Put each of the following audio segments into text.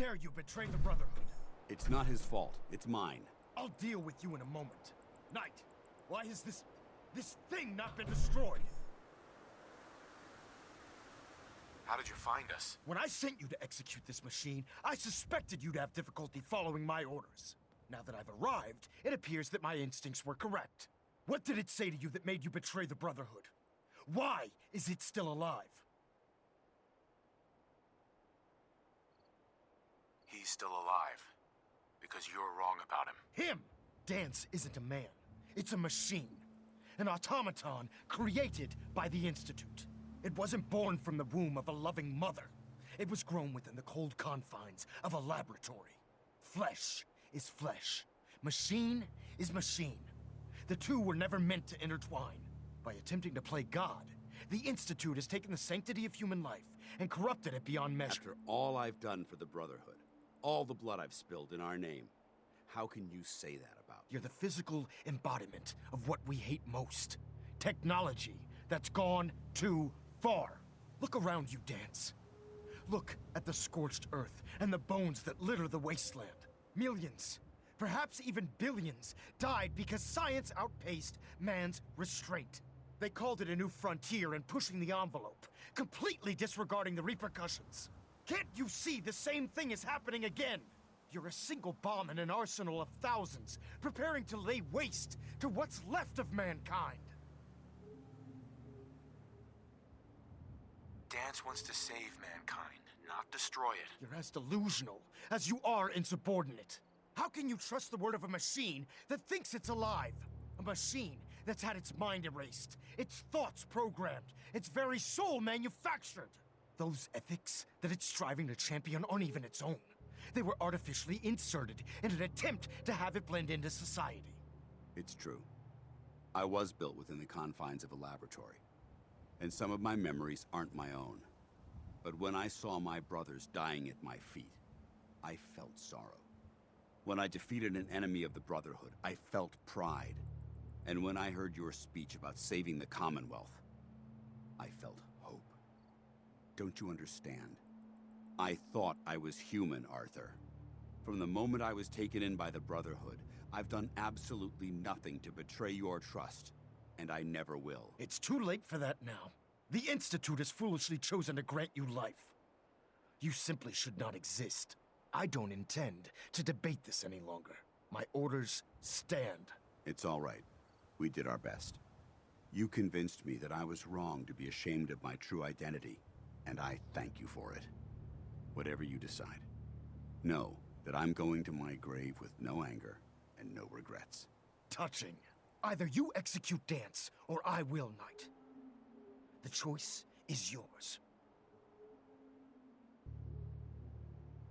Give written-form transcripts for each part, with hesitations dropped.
dare you betray the Brotherhood? It's not his fault. It's mine. I'll deal with you in a moment. Knight, why has this thing not been destroyed? How did you find us? When I sent you to execute this machine, I suspected you'd have difficulty following my orders. Now that I've arrived, it appears that my instincts were correct. What did it say to you that made you betray the Brotherhood? Why is it still alive? He's still alive. Because you're wrong about him. Him! Dance isn't a man. It's a machine. An automaton created by the Institute. It wasn't born from the womb of a loving mother. It was grown within the cold confines of a laboratory. Flesh is flesh. Machine is machine. The two were never meant to intertwine. By attempting to play God, the Institute has taken the sanctity of human life and corrupted it beyond measure. After all I've done for the Brotherhood, all the blood I've spilled in our name, how can you say that about me? You're the physical embodiment of what we hate most. Technology that's gone too far. Look around you, Dance. Look at the scorched earth and the bones that litter the wasteland. Millions, perhaps even billions, died because science outpaced man's restraint. They called it a new frontier and pushing the envelope, completely disregarding the repercussions. Can't you see the same thing is happening again? You're a single bomb in an arsenal of thousands, preparing to lay waste to what's left of mankind. Dance wants to save mankind, not destroy it. You're as delusional as you are insubordinate. How can you trust the word of a machine that thinks it's alive? A machine that's had its mind erased, its thoughts programmed, its very soul manufactured. Those ethics that it's striving to champion aren't even its own. They were artificially inserted in an attempt to have it blend into society. It's true. I was built within the confines of a laboratory, and some of my memories aren't my own. But when I saw my brothers dying at my feet, I felt sorrow. When I defeated an enemy of the Brotherhood, I felt pride. And when I heard your speech about saving the Commonwealth, I felt hope. Don't you understand? I thought I was human, Arthur. From the moment I was taken in by the Brotherhood, I've done absolutely nothing to betray your trust, and I never will. It's too late for that now. The Institute has foolishly chosen to grant you life. You simply should not exist. I don't intend to debate this any longer. My orders stand. It's all right. We did our best. You convinced me that I was wrong to be ashamed of my true identity, and I thank you for it. Whatever you decide, know that I'm going to my grave with no anger and no regrets. Touching. Either you execute Dance, or I will, Knight. The choice is yours.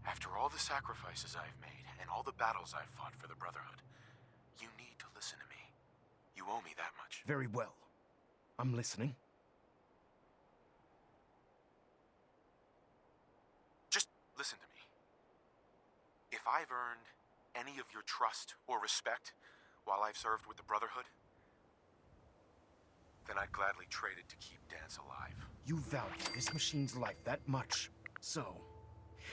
After all the sacrifices I've made and all the battles I've fought for the Brotherhood, you need to listen to me. You owe me that much. Very well. I'm listening. Just listen to me. If I've earned any of your trust or respect while I've served with the Brotherhood, then I'd gladly trade it to keep Dance alive. You value this machine's life that much. So,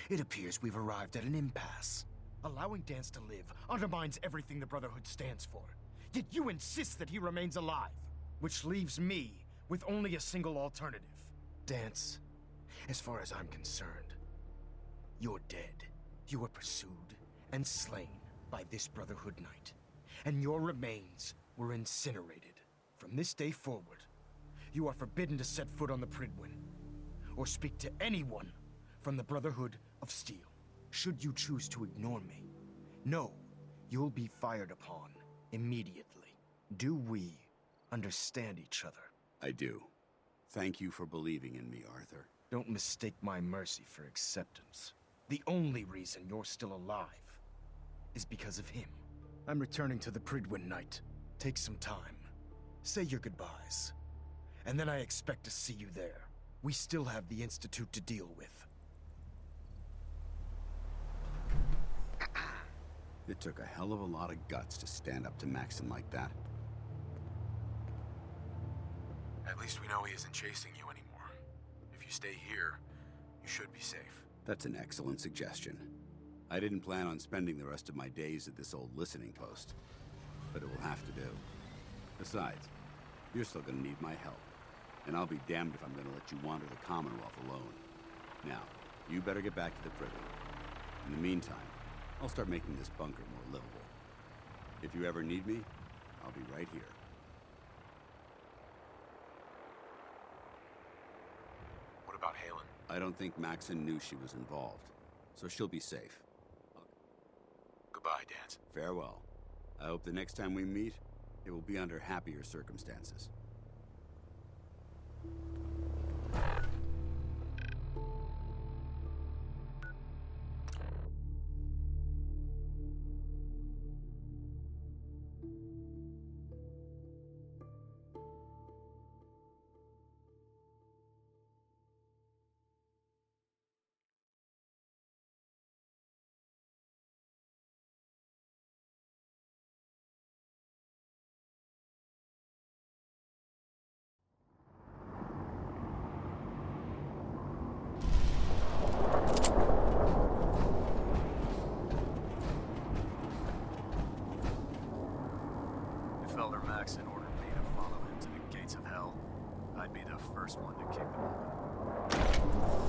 it appears we've arrived at an impasse. Allowing Dance to live undermines everything the Brotherhood stands for. Yet you insist that he remains alive, which leaves me with only a single alternative. Dance, as far as I'm concerned, you're dead. You were pursued and slain by this Brotherhood Knight, and your remains were incinerated. From this day forward, you are forbidden to set foot on the Pridwin, or speak to anyone from the Brotherhood of Steel. Should you choose to ignore me, know you'll be fired upon immediately. Do we understand each other? I do. Thank you for believing in me, Arthur. Don't mistake my mercy for acceptance. The only reason you're still alive is because of him. I'm returning to the Pridwin, Knight. Take some time. Say your goodbyes. And then I expect to see you there. We still have the Institute to deal with. It took a hell of a lot of guts to stand up to Maxim like that. At least we know he isn't chasing you anymore. If you stay here, you should be safe. That's an excellent suggestion. I didn't plan on spending the rest of my days at this old listening post, but it will have to do. Besides, you're still gonna need my help, and I'll be damned if I'm gonna let you wander the Commonwealth alone. Now, you better get back to the privy. In the meantime, I'll start making this bunker more livable. If you ever need me, I'll be right here. What about Halen? I don't think Maxon knew she was involved, so she'll be safe. Goodbye, Dance. Farewell. I hope the next time we meet, it will be under happier circumstances. If Elder Maxon ordered me to follow him to the gates of hell, I'd be the first one to kick them open.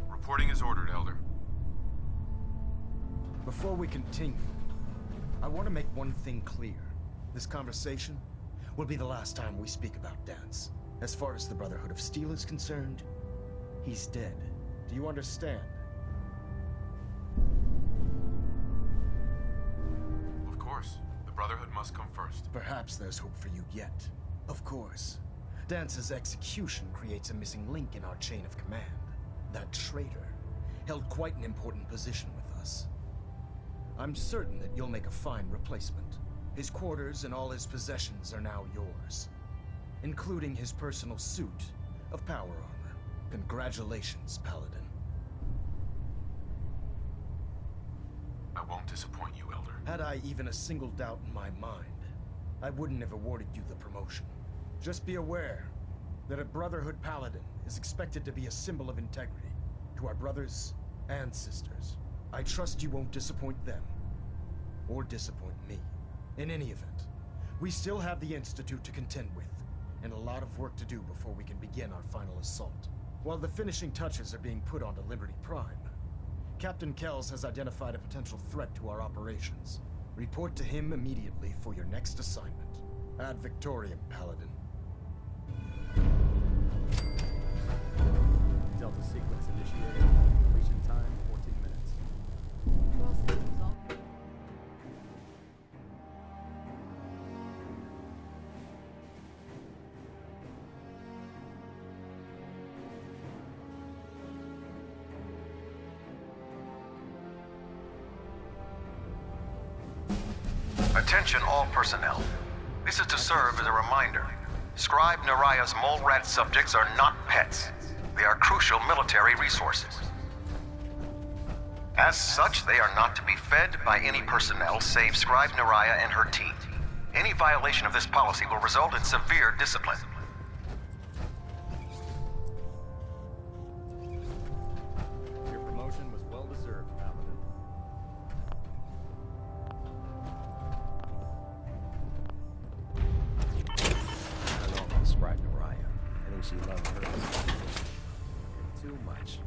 Reporting is ordered, Elder. Before we continue, I want to make one thing clear. This conversation will be the last time we speak about Dance. As far as the Brotherhood of Steel is concerned, he's dead. Do you understand? Of course. The Brotherhood must come first. Perhaps there's hope for you yet. Of course. Dance's execution creates a missing link in our chain of command. That traitor held quite an important position with us. I'm certain that you'll make a fine replacement. His quarters and all his possessions are now yours, including his personal suit of power armor. Congratulations, Paladin. I won't disappoint you, Elder. Had I even a single doubt in my mind, I wouldn't have awarded you the promotion. Just be aware that a Brotherhood Paladin is expected to be a symbol of integrity to our brothers and sisters. I trust you won't disappoint them, or disappoint me. In any event, we still have the Institute to contend with, and a lot of work to do before we can begin our final assault. While the finishing touches are being put onto Liberty Prime, Captain Kells has identified a potential threat to our operations. Report to him immediately for your next assignment. Ad Victoriam, Paladin. Delta sequence initiated. Completion time 14 minutes. Control systems all. Attention all personnel. This is to serve as a reminder. Scribe Naraya's mole rat subjects are not pets. They are crucial military resources. As such, they are not to be fed by any personnel save Scribe Naraya and her team. Any violation of this policy will result in severe discipline. Your promotion was well deserved, Paladin. I don't know about Scribe Naraya. I think she loved her too much.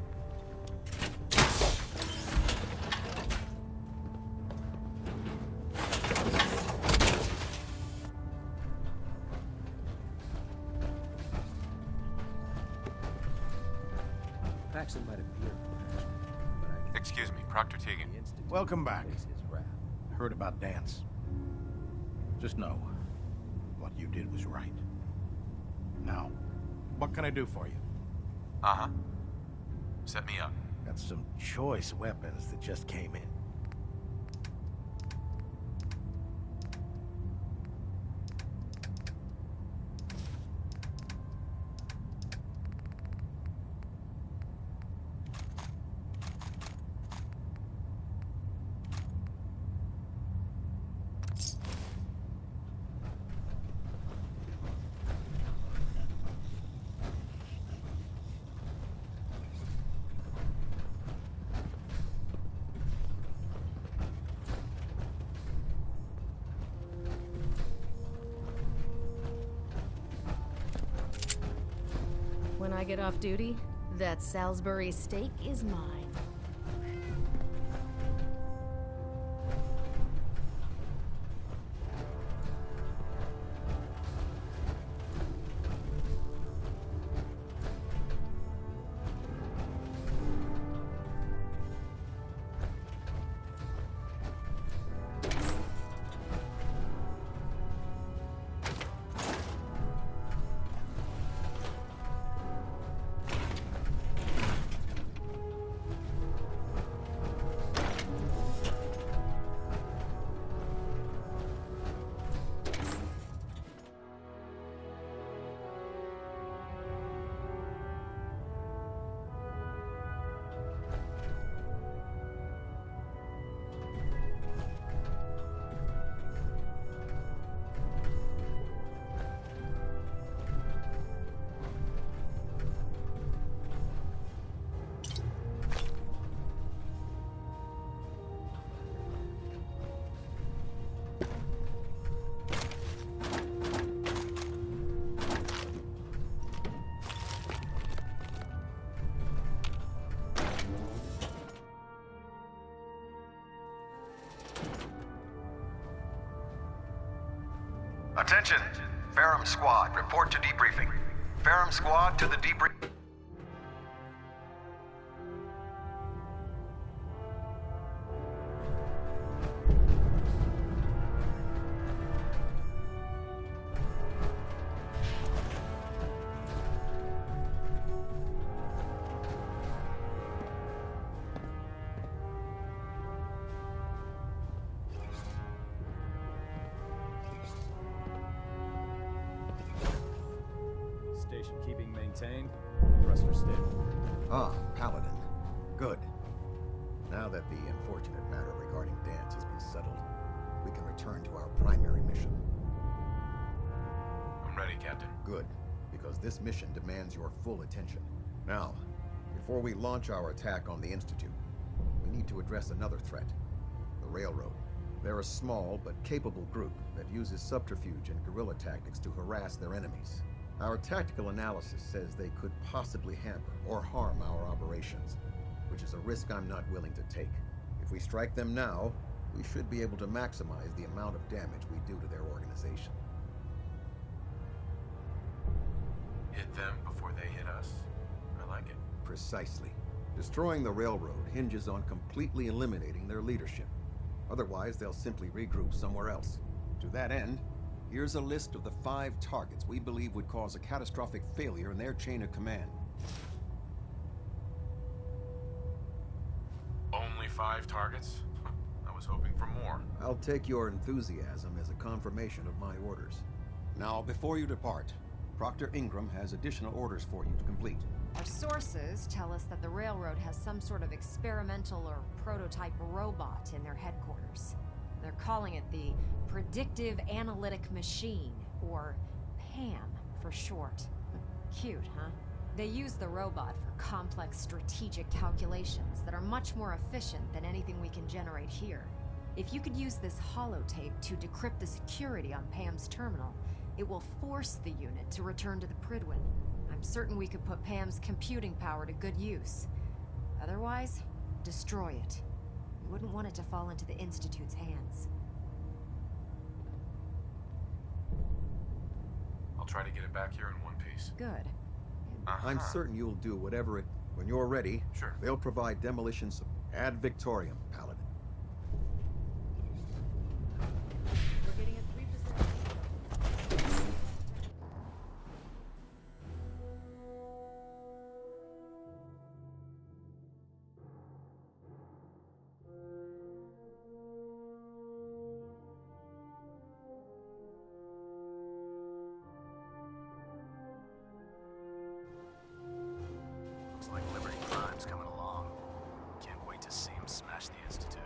Paxton might appear professional, but I can Excuse me, Proctor Tegan. the Institute Welcome back. face his wrath. Heard about Dance. Just know, what you did was right. Now, what can I do for you? Uh-huh. Set me up. Got some choice weapons that just came in. I get off duty, that Salisbury steak is mine. Attention! Ferrum Squad, report to debriefing. Ferrum Squad to the debrief... Station keeping maintained. Thruster stable. Ah, Paladin. Good. Now that the unfortunate matter regarding Dance has been settled, we can return to our primary mission. I'm ready, Captain. Good, because this mission demands your full attention. Now, before we launch our attack on the Institute, we need to address another threat. The Railroad. They're a small but capable group that uses subterfuge and guerrilla tactics to harass their enemies. Our tactical analysis says they could possibly hamper or harm our operations, which is a risk I'm not willing to take. If we strike them now, we should be able to maximize the amount of damage we do to their organization. Hit them before they hit us. I like it. Precisely. Destroying the railroad hinges on completely eliminating their leadership. Otherwise, they'll simply regroup somewhere else. To that end, here's a list of the 5 targets we believe would cause a catastrophic failure in their chain of command. Only 5 targets? I was hoping for more. I'll take your enthusiasm as a confirmation of my orders. Now, before you depart, Proctor Ingram has additional orders for you to complete. Our sources tell us that the railroad has some sort of experimental or prototype robot in their headquarters. They're calling it the Predictive Analytic Machine, or PAM for short. Cute, huh? They use the robot for complex strategic calculations that are much more efficient than anything we can generate here. If you could use this holotape to decrypt the security on PAM's terminal, it will force the unit to return to the Pridwin. I'm certain we could put PAM's computing power to good use. Otherwise, destroy it. We wouldn't want it to fall into the Institute's hands. I'll try to get it back here in one piece. Good. I'm certain you'll do whatever it... When you're ready, Sure. They'll provide demolition ad Victoriam, Paladin. We're getting a 3%. Looks like Liberty Prime's coming along. Can't wait to see him smash the Institute.